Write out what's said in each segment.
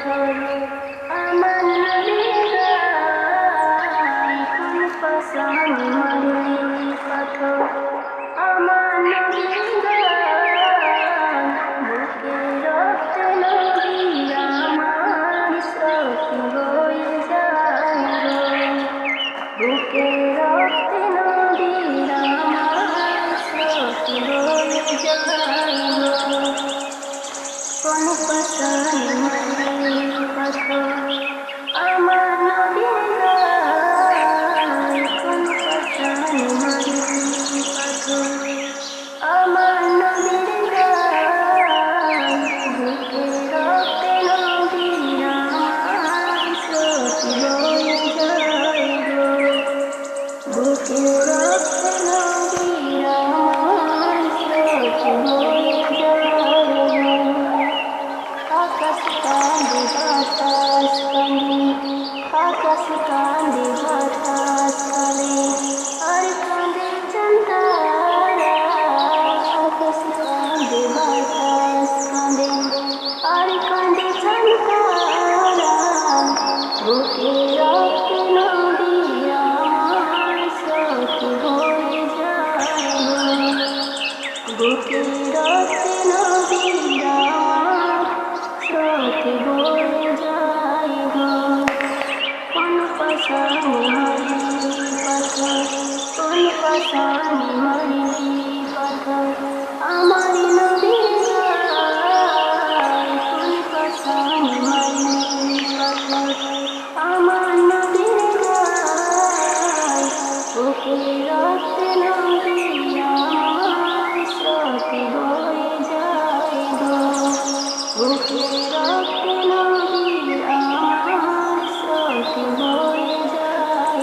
পাথর আমার হৃদয় কোন পাষাণ মারলি পাথর আমার হৃদয় বুকে রক্তে নদী আমার সখী হয়ে যায় বুকে রক্তে নদী আমার সখী হয়ে যায় কোন পাষাণ মারলি পাথর আমার হৃদয় কোন পাষাণ মারলি পাথর আমার হৃদয় বুকে রক্তে নদী আমার সখী হয়ে যায় বুকে রক্তে নদী আমার সখী হয়ে যায় আকাশ কান্দে বাতাস কান্দে আকাশ কান্দে বাতাস কান্দে আর কান্দে চাঁদ-তারা আকাশ কান্দে বাতাস কান্দে আর কান্দে চাঁদ-তারা বুকে রক্তে নদী আমার সখী হয়ে যায় বুকে রক্তে নদী আমার সখী হয়ে যায় কোন পাষাণ মারলি পাথর কোন পাষাণ মারলি পাথর আমার নদীর গায় কোন পাষাণ মারলি পাথর আমার নদীর গায় বুকে রক্তে নদী আমার সখী হয়ে যায় বুকে রক্তে নদী আমার সখী হয়ে যায়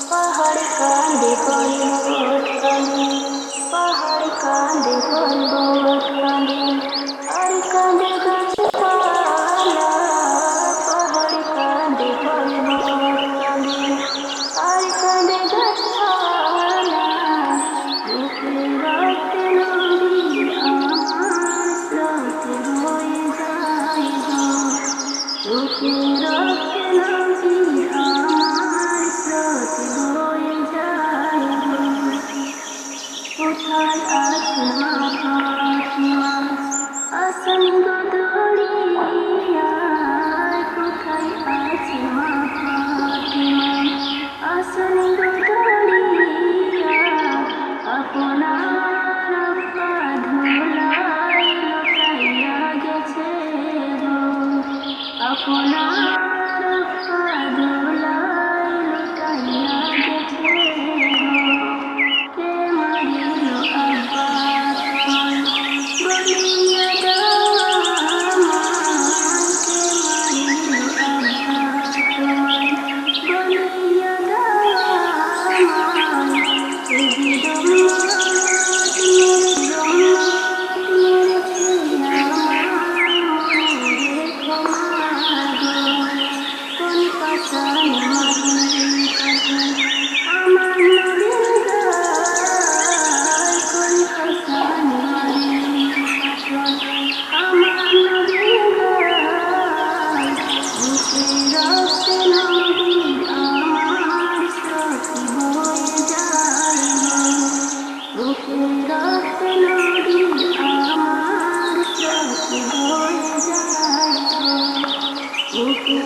পাহাড় কান্দে পর্বত কান্দে পাহাড় কান্দে পর্বত কান্দে আর কান্দে গাছপালা পাহাড় কান্দে পর্বত কান্দে আর কান্দে গাছপালা বুকে রক্তে নদী আমার সখী হয়ে যায় বুকে রক্তে নদী আমার সখী হয়ে যায় কোথায় আছে মা ফাতিমা আসন গদরিয়ায় কোথায় আছে মা ফাতিমা আসন গদরিয়ায় আপনার আব্বা ধুলায় লুকাইয়া গেছে আপনার আব্বা ধুলায় লুকাইয়া গেছে কে মারিল আব্বা তোমায় বলিয়া দাও আমায় কে মারিল আব্বা তোমায় বলিয়া দাও আমায় এই জম্মাত মেরেছে আমায় মনে রেখো মা গো কোন পাষাণ মারলি পাথর আমার নদীর গায় কোন পাষাণ মারলি পাথর আমার নদীর গায় বুকে রক্তে নদী আমার সখী হয়ে যায় বুকে রক্তে নদী আমার সখী হয়ে যায় বুকে